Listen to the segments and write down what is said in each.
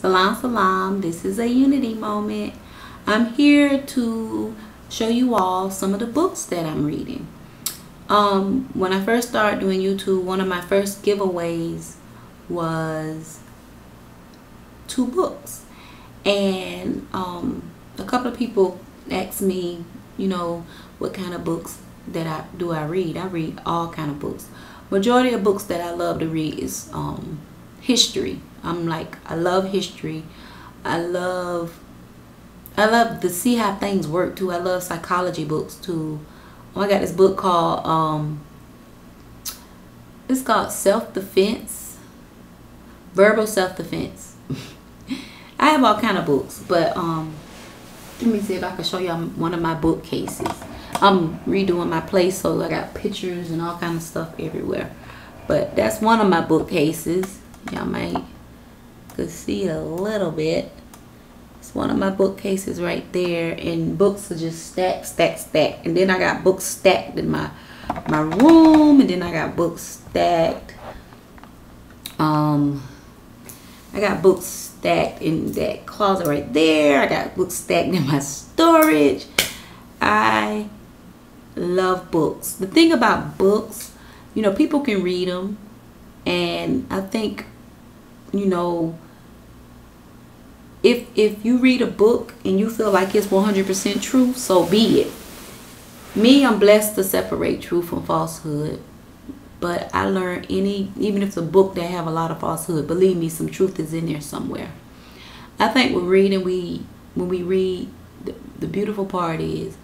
Salam salam. This is a unity moment. I'm here to show you all some of the books that I'm reading. When I first started doing YouTube, one of my first giveaways was 2 books, and a couple of people asked me, you know, what kind of books that I read. I read all kind of books. Majority of books that I love to read is history. I love history. I love to see how things work too. I love psychology books too. Oh, I got this book called it's called Self-Defense, Verbal Self-Defense. I have all kind of books, but let me see if I can show y'all one of my bookcases. I'm redoing my place, so I got pictures and all kind of stuff everywhere. But that's one of my bookcases. Y'all might could see it a little bit. It's one of my bookcases right there, and books are just stacked. And then I got books stacked in my room, and then I got books stacked. I got books stacked in that closet right there. I got books stacked in my storage. I love books. The thing about books, you know, people can read them, and I think, you know, if you read a book and you feel like it's 100% true, so be it. Me, I'm blessed to separate truth from falsehood, but I learned even if it's a book that have a lot of falsehood, believe me, some truth is in there somewhere. I think with reading, when we read, the beautiful part is,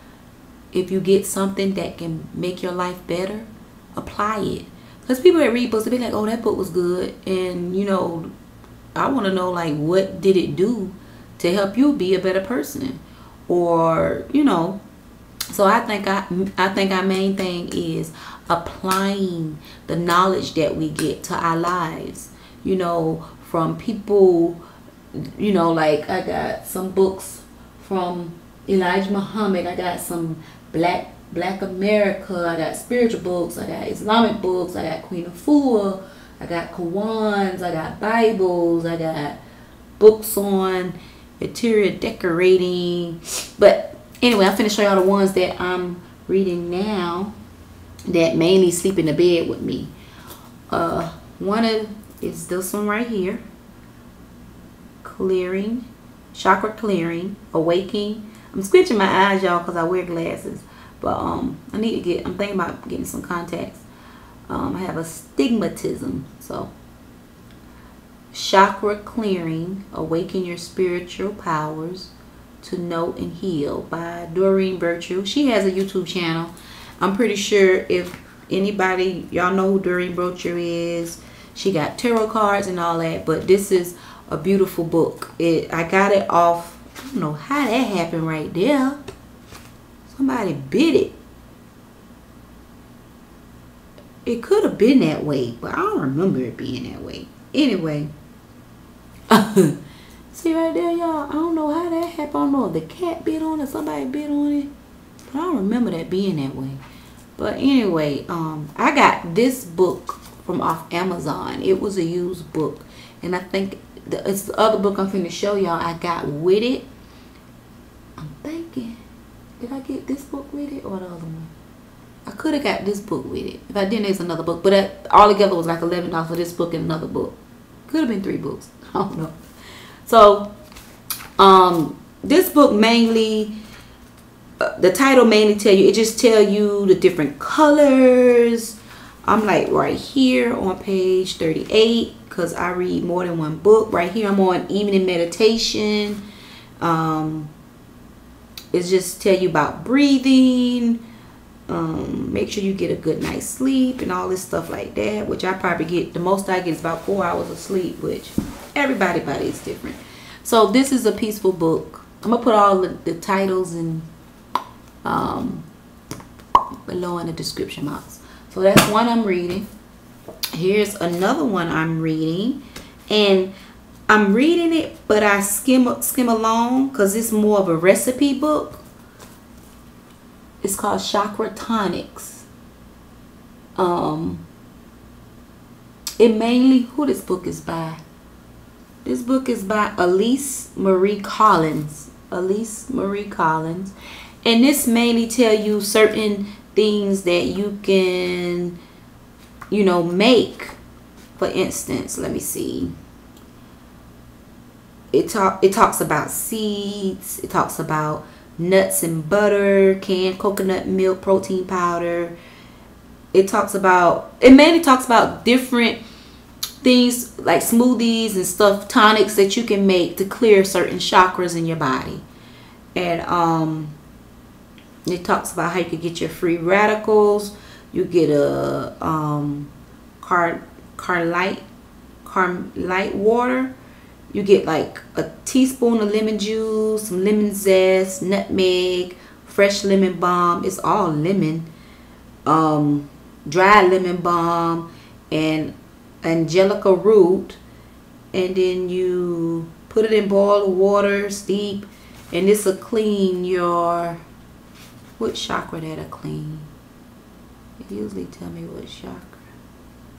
if you get something that can make your life better, apply it. Because people that read books, they be like, oh, that book was good, and you know, I want to know, like, what did it do to help you be a better person? Or, you know, so I think our main thing is applying the knowledge that we get to our lives, you know, from people, you know, like I got some books from Elijah Muhammad, I got some Black America, I got spiritual books, I got Islamic books, I got Queen Afua, I got Qurans, I got Bibles, I got books on interior decorating. But anyway, I'm finna show y'all the ones that I'm reading now that mainly sleep in the bed with me. One is this one right here. Clearing, Chakra Clearing, Awakening. I'm squinching my eyes, y'all, because I wear glasses. But I'm thinking about getting some contacts. I have astigmatism, so Chakra Clearing, Awaken Your Spiritual Powers to Know and Heal by Doreen Virtue. She has a YouTube channel. I'm pretty sure if anybody, y'all know who Doreen Virtue is. She got tarot cards and all that, but this is a beautiful book. I got it off, I don't know how that happened right there. Somebody bit it. It could have been that way, but I don't remember it being that way. Anyway. See right there, y'all? I don't know how that happened. I don't know if the cat bit on it, somebody bit on it. But I don't remember that being that way. But anyway, I got this book from off Amazon. It was a used book. And I think it's the other book I'm going to show y'all I got with it. I'm thinking, did I get this book with it or the other one? I could have got this book with it. If I didn't, there's another book. But that all together was like $11 for this book and another book. Could have been 3 books. I don't know. So, this book mainly, the title mainly tell you, it just tell you the different colors. I'm like right here on page 38 because I read more than one book. Right here I'm on evening meditation. It's just tell you about breathing. Make sure you get a good night's sleep and all this stuff like that, which I probably get, the most I get is about 4 hours of sleep, which everybody's body is different. So this is a peaceful book. I'm gonna put all the titles and below in the description box. So that's one I'm reading. Here's another one I'm reading, and I'm reading it, but I skim along because it's more of a recipe book. It's called Chakra Tonics. It mainly, who this book is by? This book is by Elise Marie Collins. Elise Marie Collins. And this mainly tell you certain things that you can, you know, make. For instance, let me see. It talks about seeds. It talks about nuts and butter, canned coconut milk, protein powder. It mainly talks about different things like smoothies and stuff, tonics that you can make to clear certain chakras in your body. And it talks about how you could get your free radicals. You get a carmelite water. You get like a teaspoon of lemon juice, some lemon zest, nutmeg, fresh lemon balm. It's all lemon. Dried lemon balm and angelica root. And then you put it in boiled water, steep, and this will clean your, what chakra that'll clean? It usually tell me what chakra.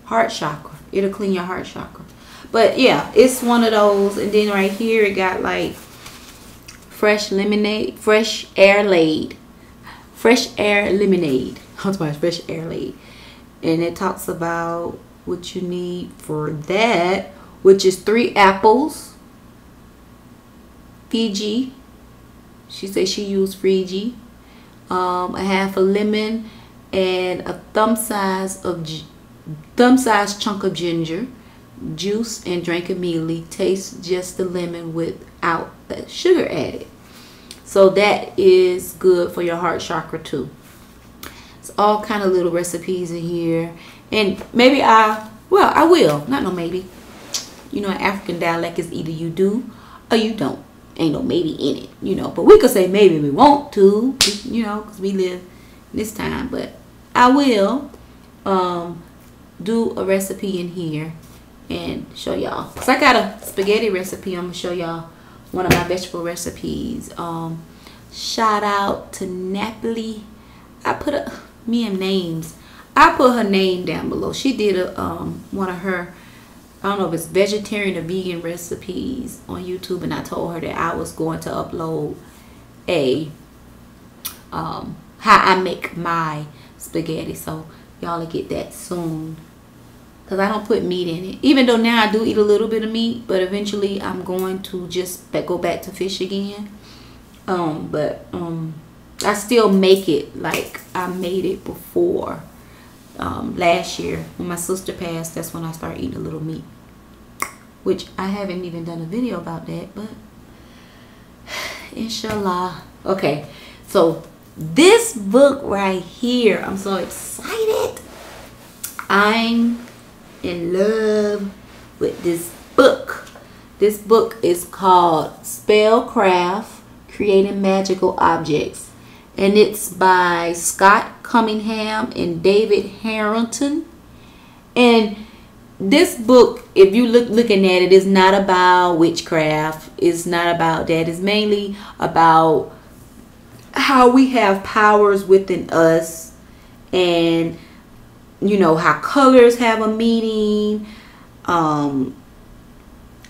Heart chakra. It'll clean your heart chakra. But yeah, it's one of those. And then right here it got like fresh lemonade, fresh air lemonade. That's why it's fresh air lemonade. And it talks about what you need for that, which is 3 apples, Fiji. She says she used Fiji, a half a lemon, and a thumb-sized chunk of ginger juice, and drink immediately. Taste just the lemon without the sugar added. So that is good for your heart chakra too. It's all kind of little recipes in here, and maybe I will, not no maybe. You know, in African dialect is either you do or you don't. Ain't no maybe in it, you know. But we could say maybe we want to, you know, because we live this time. But I will do a recipe in here and show y'all. Because I got a spaghetti recipe. I'm going to show y'all one of my vegetable recipes. Shout out to Napoli. I put names. I put her name down below. She did a one of her, I don't know if it's vegetarian or vegan recipes on YouTube, and I told her that I was going to upload a how I make my spaghetti, so y'all will get that soon, because I don't put meat in it, even though now I do eat a little bit of meat, but eventually I'm going to just go back to fish again. I still make it like I made it before. Last year when my sister passed, that's when I started eating a little meat, which I haven't even done a video about that, but inshallah. Okay, so this book right here, I'm so excited. I'm in love with this book. This book is called Spellcraft, Creating Magical Objects, and it's by Scott Cunningham and David Harrington. And this book, if you looking at it, is not about witchcraft. It's not about that. It's mainly about how we have powers within us, and you know how colors have a meaning.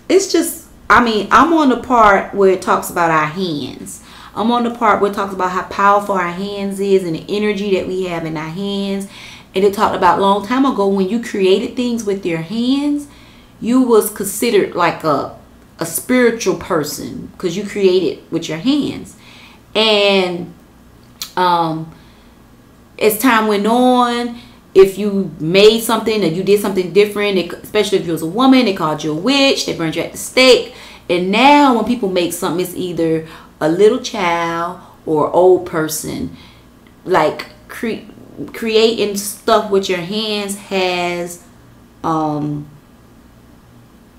It's just, I mean, I'm on the part where it talks about our hands. I'm on the part where it talks about how powerful our hands is and the energy that we have in our hands. And it talked about a long time ago when you created things with your hands, you was considered like a spiritual person because you created with your hands. And as time went on, if you made something or you did something different, especially if you was a woman, they called you a witch, they burned you at the stake. And now when people make something, it's either a little child or old person. Like creating stuff with your hands has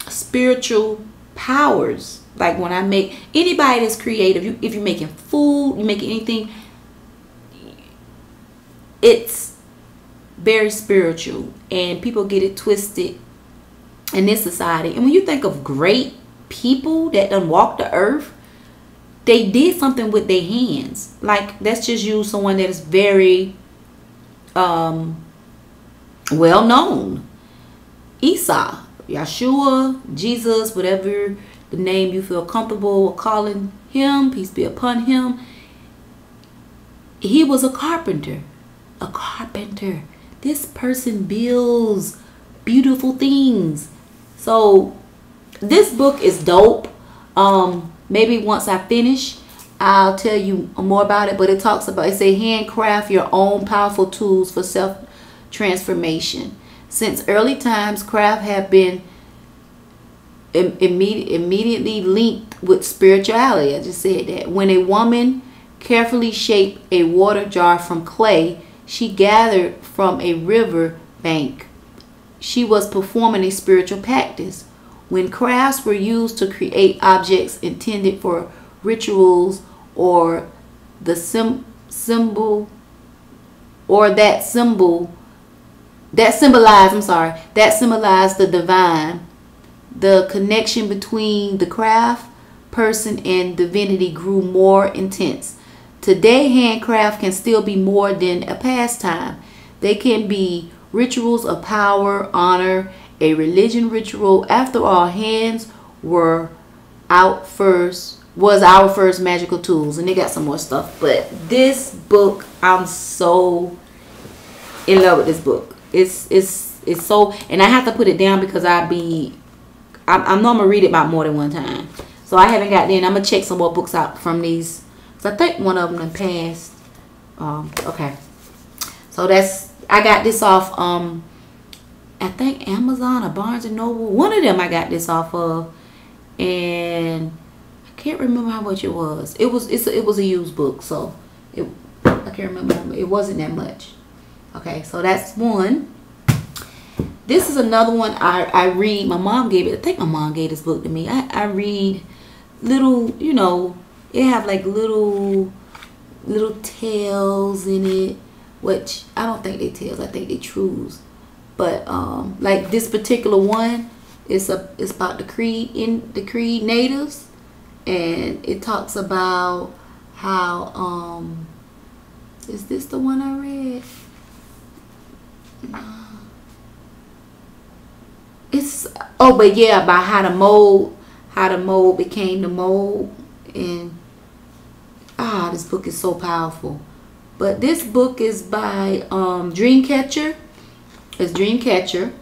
spiritual powers. Like when I make, anybody that's creative, if you're making food, you make anything, it's very spiritual, and people get it twisted in this society. And when you think of great people that done walked the earth, they did something with their hands. Like, let's just use someone that is very well known. Esau, Yeshua, Jesus, whatever the name you feel comfortable calling him, peace be upon him. He was a carpenter. A carpenter. This person builds beautiful things. So this book is dope. Maybe once I finish, I'll tell you more about it. But it talks about, it say, handcraft your own powerful tools for self-transformation. Since early times, craft have been immediately linked with spirituality. I just said that. When a woman carefully shaped a water jar from clay she gathered from a river bank, she was performing a spiritual practice. When crafts were used to create objects intended for rituals or the symbol that symbolized the divine, the connection between the craft person and divinity grew more intense. Today, handcraft can still be more than a pastime. They can be rituals of power, honor, a religion ritual. After all, hands was our first magical tools. And they got some more stuff. But this book, I'm so in love with this book. It's so, and I have to put it down because I know I'm gonna read it about more than one time. So I haven't got in. I'm gonna check some more books out from these. So I think one of them passed. Okay. So I got this off I think Amazon or Barnes and Noble. One of them I got this off of, and I can't remember how much it was. It was a used book, so I can't remember. It wasn't that much. Okay, so that's one. This is another one I read. My mom gave it. I think my mom gave this book to me. I read little, you know, it have like little tales in it, which I don't think they tales. I think they truths. But like this particular one, it's about the Creed natives, and it talks about how is this the one I read? But yeah, about how the mold became the mold, and this book is so powerful. But this book is by Dreamcatcher. It's Dreamcatcher,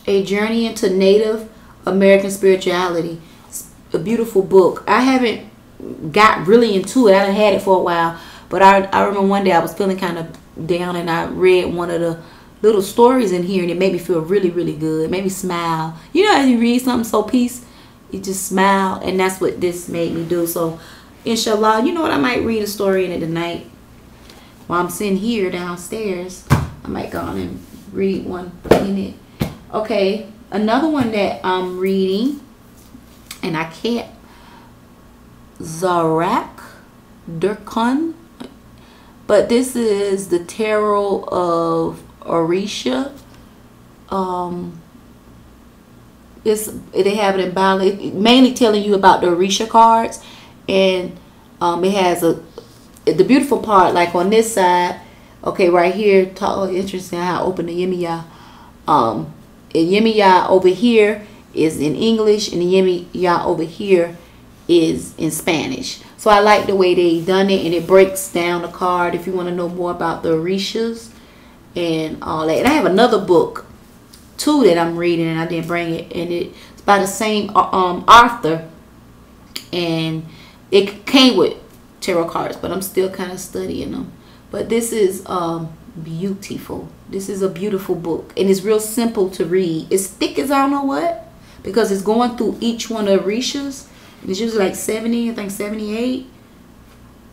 A Journey into Native American Spirituality. It's a beautiful book. I haven't got really into it. I done had it for a while, but I remember one day I was feeling kind of down, and I read one of the little stories in here, and it made me feel really, really good. It made me smile. You know, as you read something so peace, you just smile, and that's what this made me do. So, inshallah, you know what? I might read a story in it tonight while I'm sitting here downstairs. I might go on and read one in it. Okay, another one that I'm reading, and I can't. Zolrak, Durkon, but this is the Tarot of Orisha. They have it in Bali, mainly telling you about the Orisha cards, and it has the beautiful part, like on this side. Okay, right here, interesting how I open the Yemiya. Yemiya over here is in English, and the Yemiya over here is in Spanish. So I like the way they done it, and it breaks down the card if you want to know more about the Orishas and all that. And I have another book too that I'm reading, and I didn't bring it, and it's by the same author, and it came with tarot cards, but I'm still kind of studying them. But this is beautiful. This is a beautiful book, and it's real simple to read. It's thick as I don't know what, because it's going through each one of the Orishas. It's usually like 70, I think 78,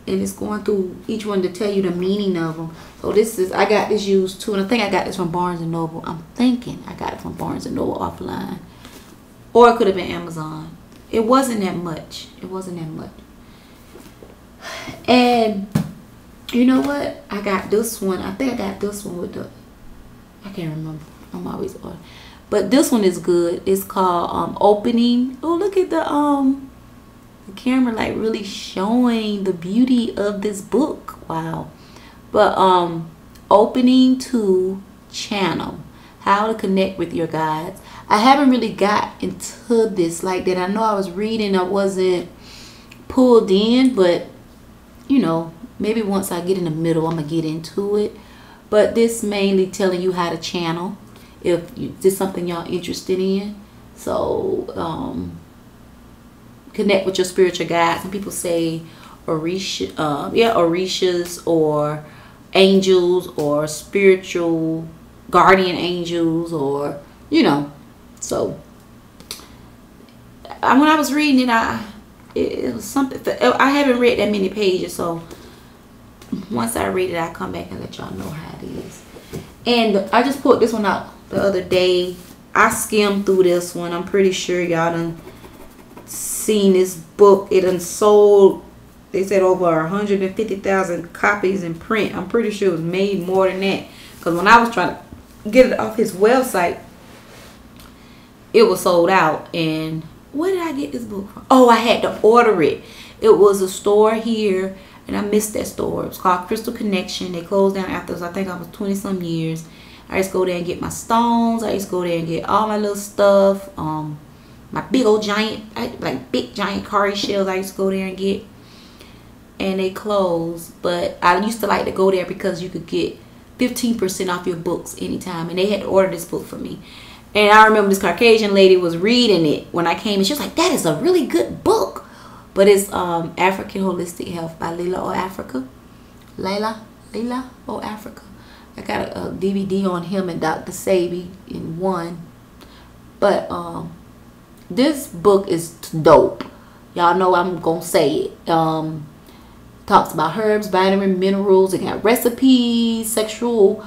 and it's going through each one to tell you the meaning of them. So this is, I got this used too, and I think I got this from Barnes and Noble. I'm thinking I got it from Barnes and Noble offline, or it could have been Amazon. It wasn't that much. It wasn't that much. And you know what? I got this one. I think I got this one with the, I can't remember. I'm always on. But this one is good. It's called Opening. Oh, look at the camera, like really showing the beauty of this book. Wow. But Opening to Channel, how to connect with your guides. I haven't really got into this like that. I know I was reading, I wasn't pulled in, but you know, maybe once I get in the middle, I'm gonna get into it. But this mainly telling you how to channel if this is something y'all interested in. So connect with your spiritual guides. Some people say Orisha, Orishas or angels or spiritual guardian angels, or you know. So when I was reading it, it was something. I haven't read that many pages, so once I read it, I'll come back and let y'all know how it is. And I just put this one out the other day. I skimmed through this one. I'm pretty sure y'all done seen this book. It done sold, they said, over 150,000 copies in print. I'm pretty sure it was made more than that, because when I was trying to get it off his website, it was sold out. And where did I get this book from? Oh, I had to order it. It was a store here, and I missed that store. It was called Crystal Connection. They closed down after, I think I was 20 some years. I used to go there and get my stones. I used to go there and get all my little stuff. My big old giant, like big giant cowrie shells, I used to go there and get. And they closed. But I used to like to go there because you could get 15% off your books anytime. And they had to order this book for me. And I remember this Caucasian lady was reading it when I came, and she was like, that is a really good book. But it's African Holistic Health by Llaila or Africa. Llaila or Africa. I got a DVD on him and Dr. Sabi in one. But this book is dope. Y'all know I'm going to say it. Talks about herbs, vitamin, minerals. It got recipes, sexual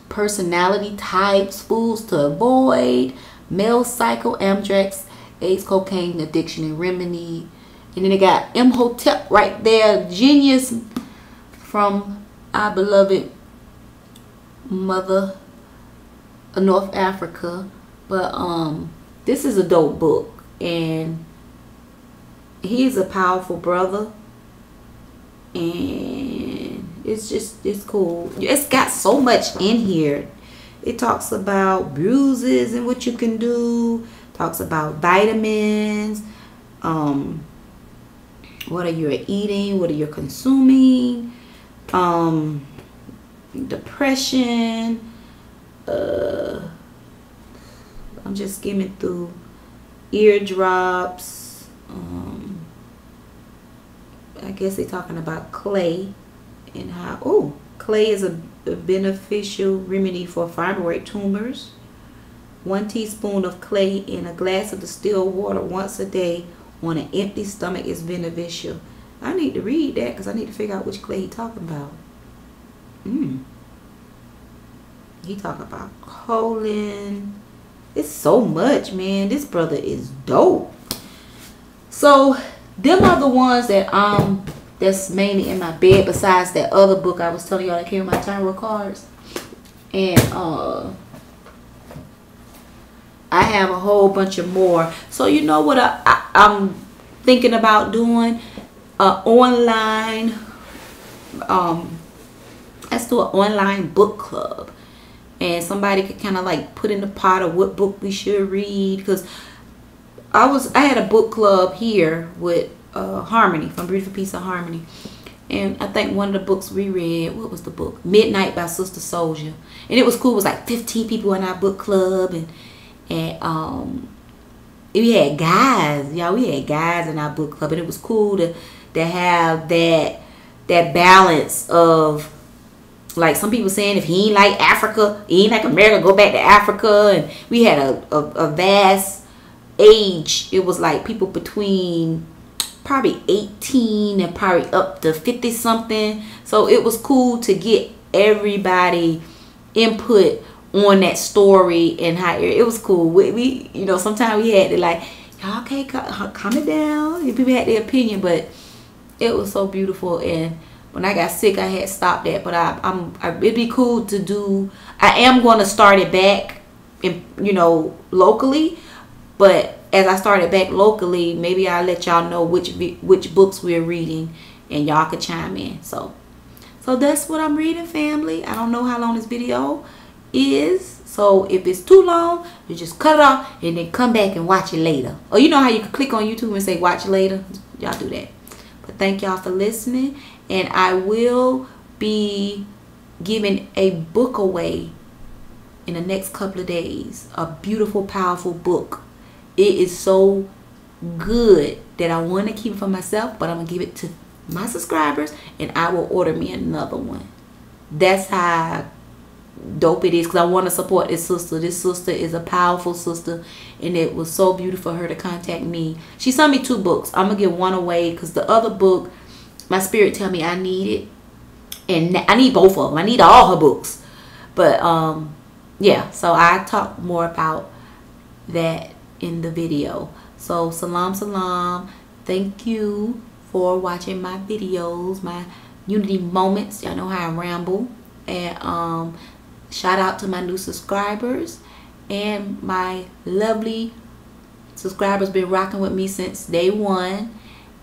personality types, foods to avoid, male cycle, Amdrex, AIDS, cocaine, addiction, and remedy. And then it got Imhotep right there, genius from our beloved mother of North Africa. But this is a dope book, and he's a powerful brother, and it's cool. It's got so much in here. It talks about bruises and what you can do. Talks about vitamins. What are you eating? What are you consuming? Depression. I'm just skimming through. Eardrops. I guess they're talking about clay and how clay is a beneficial remedy for fibroid tumors. 1 teaspoon of clay in a glass of distilled water once a day on an empty stomach is beneficial. I need to read that because I need to figure out which clay he's talking about. He talking about colon. It's so much, man. This brother is dope. So them are the ones that that's mainly in my bed, besides that other book I was telling y'all that came with my tarot cards. And I have a whole bunch of more. So you know what I'm thinking about doing? Online. Let's do an online book club, and somebody could kind of like put in the pot of what book we should read. Because I had a book club here with Harmony from Beautiful Piece of Harmony, and I think one of the books we read, what was the book? Midnight by Sister Soldier, and it was cool. It was like 15 people in our book club, and we had guys, y'all. We had guys in our book club, and it was cool to have that balance of, like, some people saying if he ain't like Africa, he ain't like America, go back to Africa. And we had a vast age. It was like people between probably 18 and probably up to 50 something. So it was cool to get everybody input on that story and how it was cool. We you know, sometimes we had to like, y'all can't calm it down. People had their opinion, but it was so beautiful. And when I got sick, I had stopped that. But it'd be cool to do. I am going to start it back, in, you know, locally. But as I started back locally, maybe I'll let y'all know which books we're reading, and y'all could chime in. So that's what I'm reading, family. I don't know how long this video is. So if it's too long, you just cut it off and then come back and watch it later. Or you know how you can click on YouTube and say watch later? Y'all do that. But thank y'all for listening. And I will be giving a book away in the next couple of days. A beautiful, powerful book. It is so good that I want to keep it for myself, but I'm going to give it to my subscribers and I will order me another one. That's how dope it is, because I want to support this sister. This sister is a powerful sister, and it was so beautiful for her to contact me. She sent me 2 books. I'm going to give one away because the other book, my spirit tell me I need it. And I need both of them. I need all her books. But, yeah. So I talk more about that in the video. So, salam, salam. Thank you for watching my videos, my unity moments. Y'all know how I ramble. And, shout out to my new subscribers. And my lovely subscribers been rocking with me since day 1.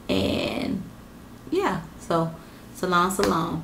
And, yeah. So, salam, salam.